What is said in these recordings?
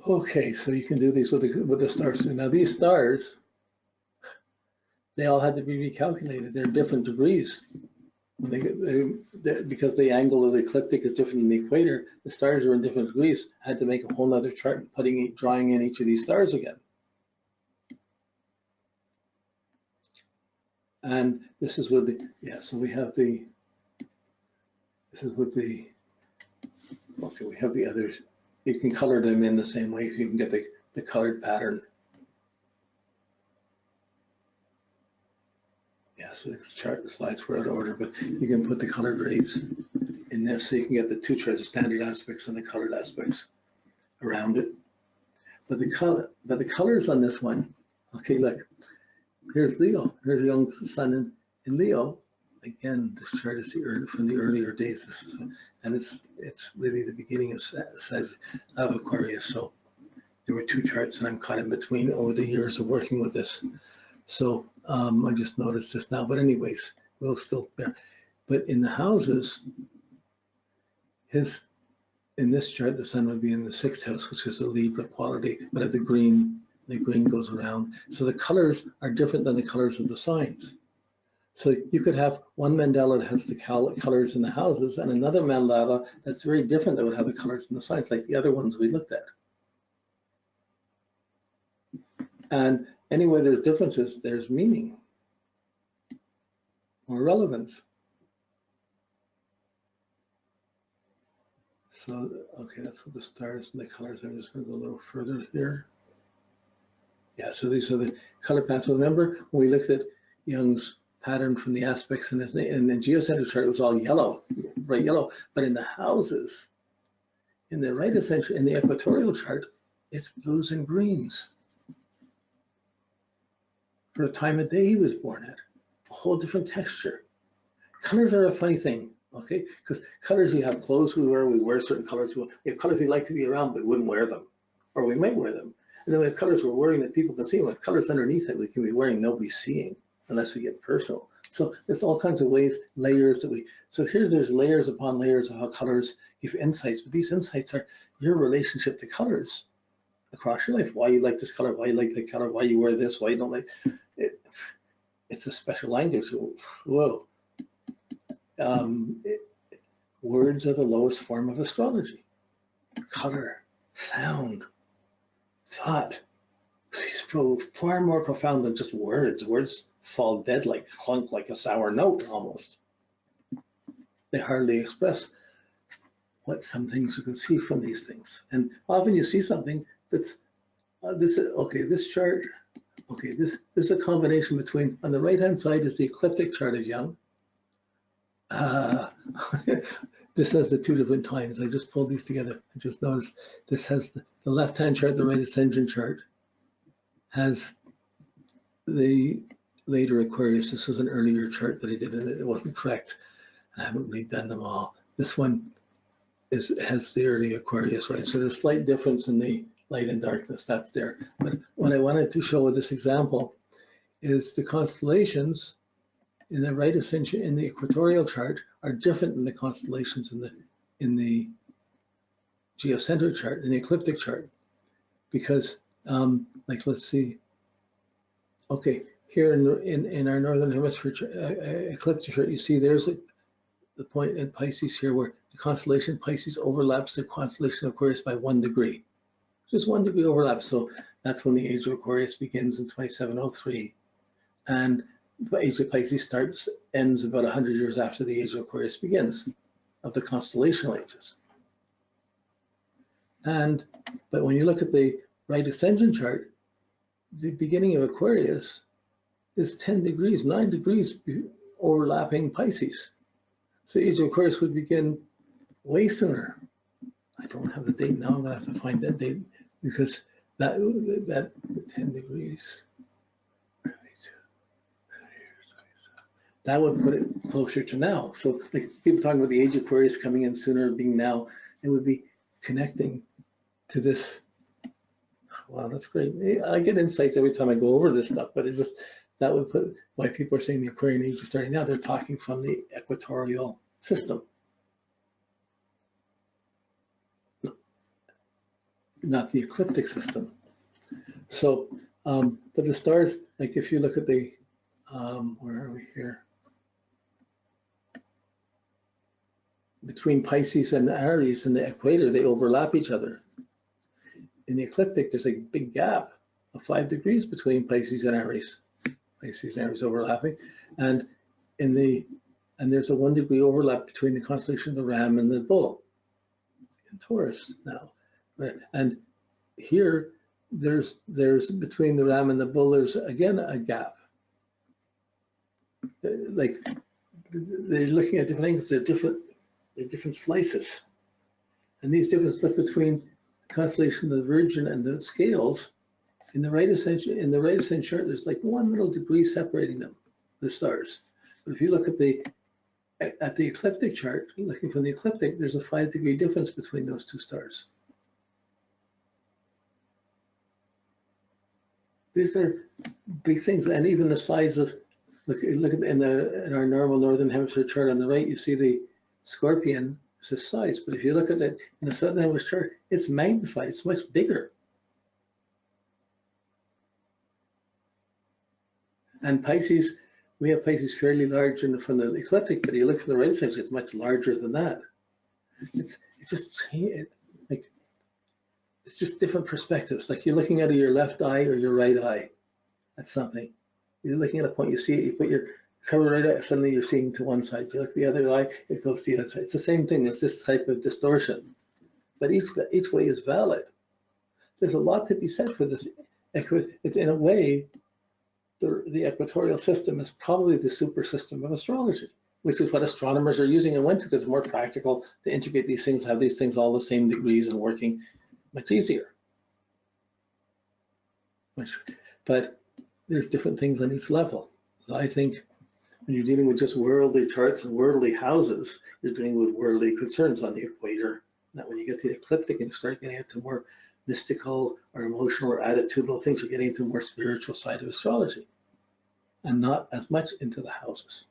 Okay, so you can do these with the stars. Now these stars, they all had to be recalculated. They're different degrees. Because the angle of the ecliptic is different than the equator, the stars are in different degrees. I had to make a whole other chart, drawing in each of these stars again. And this is with the, yeah, so we have the, this is with the, okay, we have the others. You can color them in the same way, so you can get the colored pattern. Yeah, so this chart, the slides were out of order, but you can put the colored rays in this, so you can get the two charts, the standard aspects and the colored aspects around it. But the colors on this one, okay, look, here's Leo, here's young sun in Leo. Again, this chart is from the earlier days, and it's really the beginning of Aquarius. So there were two charts, and I'm caught in between over the years of working with this. So I just noticed this now. But anyways, we'll still bear. But in the houses, in this chart, the sun would be in the 6th house, which is a Libra quality, but the green goes around. So the colors are different than the colors of the signs. So you could have one mandala that has the colors in the houses and another mandala that's very different that would have the colors in the signs, like the other ones we looked at. And anywhere there's differences, there's meaning or relevance. So, okay, that's what the stars and the colors. I'm just going to go a little further here. Yeah, so these are the color patterns. So remember when we looked at Jung's pattern from the aspects in the geocentric chart, it was all yellow, bright yellow. But in the houses, in the right ascension, in the equatorial chart, it's blues and greens. For the time of day he was born at, a whole different texture. Colors are a funny thing, okay? Because colors, you have clothes we wear certain colors. We have colors we like to be around, but wouldn't wear them, or we might wear them. And then we have colors we're wearing that people can see. We have colors underneath that we can be wearing, nobody's seeing, unless we get personal. So there's all kinds of ways, layers that we, so there's layers upon layers of how colors give insights, but these insights are your relationship to colors across your life. Why you like this color, why you like that color, why you wear this, why you don't like it. It's a special language. Whoa. Words are the lowest form of astrology. Color, sound, thought. So far more profound than just words. Words fall dead, like clunk, like a sour note almost. They hardly express what some things you can see from these things. And often you see something that's this chart. Okay, this is a combination between, on the right hand side is the ecliptic chart of Jung. This has the two different times. I just pulled these together. I just noticed this has the left hand chart, the right ascension chart has the later Aquarius. This was an earlier chart that I did and it wasn't correct. I haven't redone them all. This one has the early Aquarius, right? So there's a slight difference in the light and darkness, that's there. But what I wanted to show with this example is the constellations in the right ascension, in the equatorial chart, are different than the constellations in the geocentric chart, in the ecliptic chart. Because, like, let's see. Okay, here in our northern hemisphere ecliptic chart, you see there's the point in Pisces here where the constellation Pisces overlaps the constellation of Aquarius by 1 degree. Just 1 degree overlap. So that's when the age of Aquarius begins in 2703. And the age of Pisces ends about 100 years after the age of Aquarius begins, of the constellational ages. But when you look at the right ascension chart, the beginning of Aquarius is 10 degrees, 9 degrees overlapping Pisces. So the age of Aquarius would begin way sooner. I don't have the date now. I'm going to have to find that date because that 10 degrees. That would put it closer to now. So like people talking about the age of Aquarius coming in sooner, being now, it would be connecting to this. Wow, that's great. I get insights every time I go over this stuff, but it's just, that would put why people are saying the Aquarian age is starting now. They're talking from the equatorial system. not the ecliptic system. So, but the stars, like if you look at the, where are we here? Between Pisces and Aries and the equator, they overlap each other. In the ecliptic, there's a big gap of 5 degrees between Pisces and Aries. Pisces and Aries overlapping, and there's a 1 degree overlap between the constellation of the Ram and the Bull in Taurus now. Right. And here, there's between the Ram and the Bull, there's again a gap. Like they're looking at different things. They're different slices, and these differences look between the constellation of the Virgin and the Scales. In the right ascension chart, there's like 1 little degree separating them, the stars. But if you look at the ecliptic chart, looking from the ecliptic, there's a 5 degree difference between those 2 stars. These are big things, and even the size of, look at in our normal northern hemisphere chart on the right, you see the Scorpion is the size, but if you look at it in the southern hemisphere chart, it's magnified, it's much bigger. And Pisces, we have Pisces fairly large from the ecliptic, but you look from the right ascension, it's much larger than that. It's just different perspectives. Like you're looking out of your left eye or your right eye at something. You're looking at a point, you see it, you put your cover right eye, suddenly you're seeing to one side. You look at the other eye, it goes to the other side. It's the same thing. There's this type of distortion, but each way is valid. There's a lot to be said for this. It's in a way, the equatorial system is probably the super system of astrology, which is what astronomers are using and went to, because it's more practical to integrate these things, have these things all the same degrees and working much easier. But there's different things on each level. So I think when you're dealing with just worldly charts and worldly houses, you're dealing with worldly concerns on the equator. Now when you get to the ecliptic and you start getting into more mystical or emotional or attitudinal things, you're getting into more spiritual side of astrology, and not as much into the houses.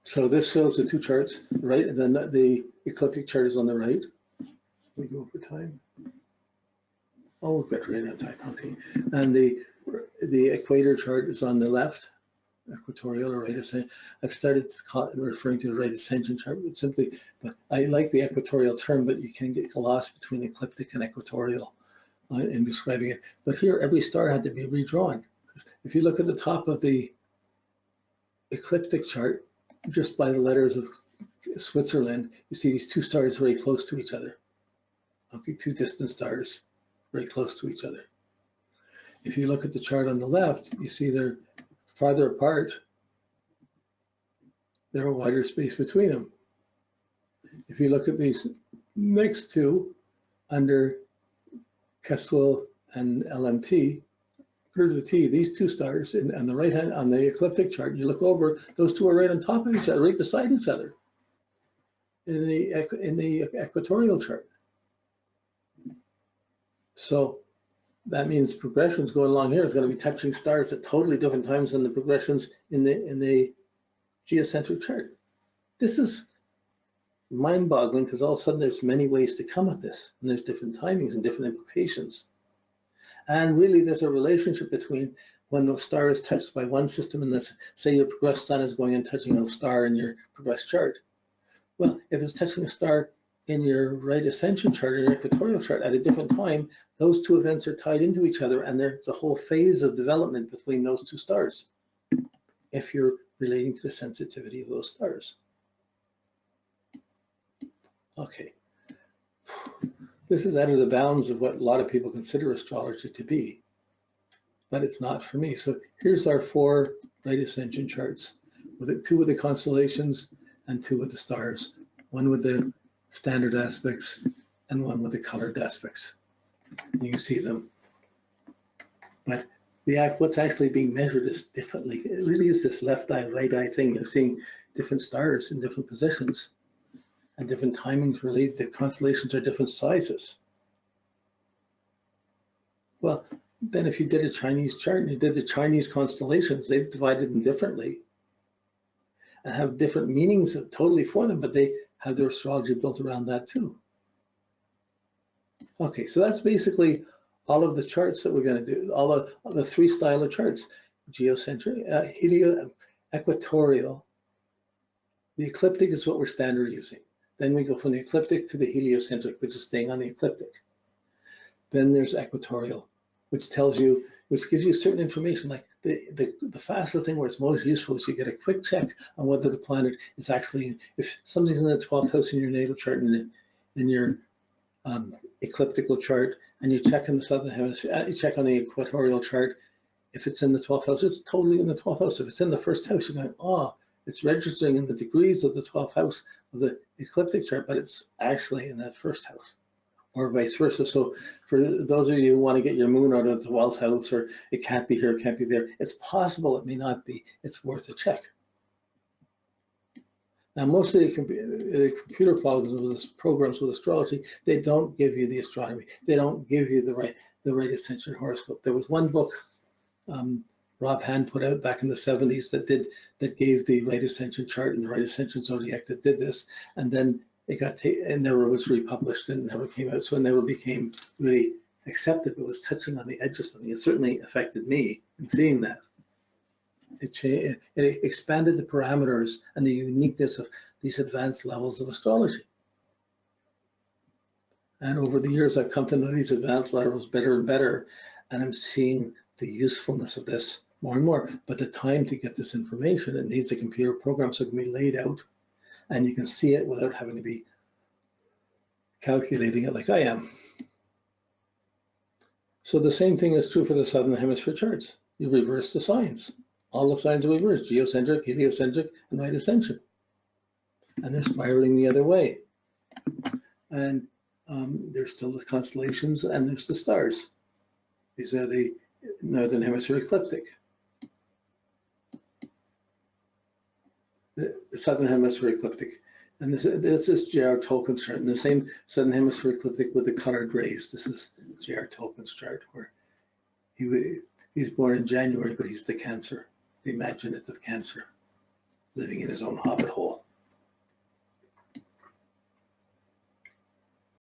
So this shows the 2 charts, right? And then the ecliptic chart is on the right. We go for time. Oh, we've got right on time. Okay. And the equator chart is on the left, equatorial or right ascension. I've started referring to the right ascension chart, but I like the equatorial term, but you can get lost between ecliptic and equatorial in describing it. But here, every star had to be redrawn. If you look at the top of the ecliptic chart, just by the letters of Switzerland, you see these 2 stars very close to each other. Okay, 2 distant stars very close to each other. If you look at the chart on the left, you see they're farther apart. There's a wider space between them. If you look at these next 2 under Kestrel and LMT, heard the T, these 2 stars on the right hand on the ecliptic chart, you look over, those 2 are right on top of each other, right beside each other in the equatorial chart. So that means progressions going along here is going to be touching stars at totally different times than the progressions in the geocentric chart. This is mind-boggling, because all of a sudden there's many ways to come at this, and there's different timings and different implications. And really there's a relationship between when the star is touched by one system, and this, say your progressed sun is going and touching a star in your progressed chart. Well, if it's touching a star in your right ascension chart or your equatorial chart at a different time, those 2 events are tied into each other, and there's a whole phase of development between those 2 stars, if you're relating to the sensitivity of those stars. Okay. This is out of the bounds of what a lot of people consider astrology to be, but it's not for me. So here's our 4 right ascension charts, with 2 with the constellations and 2 with the stars, 1 with the standard aspects and 1 with the colored aspects. You can see them. But what's actually being measured is differently. It really is this left eye, right eye thing. You're seeing different stars in different positions and different timings related. The constellations are different sizes. Well, then if you did a Chinese chart and you did the Chinese constellations, they've divided them differently and have different meanings totally for them, but they have their astrology built around that too. Okay, so that's basically all of the charts that we're going to do, all of the three style of charts: geocentric, equatorial. The ecliptic is what we're standard using. Then we go from the ecliptic to the heliocentric, which is staying on the ecliptic. Then there's equatorial, which tells you, which gives you certain information. Like the fastest thing where it's most useful is you get a quick check on whether the planet is actually, if something's in the 12th house in your natal chart and in your ecliptical chart, and you check in the southern hemisphere, you check on the equatorial chart, if it's in the 12th house, it's totally in the 12th house. If it's in the first house, you're going, oh, it's registering in the degrees of the 12th house of the ecliptic chart, but it's actually in that first house, or vice versa. So for those of you who want to get your moon out of the 12th house, or it can't be here, it can't be there, it's possible, it may not be, it's worth a check. Now, most of the computer programs with astrology, they don't give you the astronomy. They don't give you the right ascension horoscope. There was one book Rob Hand put out back in the 70s that gave the right ascension chart and the right ascension zodiac that did this, and then it got and never was republished and never came out, so it never became really accepted. It was touching on the edge of something. It certainly affected me in seeing that. It expanded the parameters and the uniqueness of these advanced levels of astrology. And over the years, I've come to know these advanced levels better and better, and I'm seeing the usefulness of this more and more. But the time to get this information, it needs a computer program so it can be laid out, and you can see it without having to be calculating it like I am. So the same thing is true for the Southern Hemisphere charts. You reverse the signs. All the signs are reversed: geocentric, heliocentric, and right ascension. And they're spiraling the other way. And there's still the constellations, and there's the stars. These are the Northern Hemisphere ecliptic. The Southern Hemisphere ecliptic. And this is J.R. Tolkien's chart, and the same Southern Hemisphere ecliptic with the colored rays. This is J.R. Tolkien's chart, where he's born in January, but he's the Cancer, the imaginative Cancer, living in his own hobbit hole.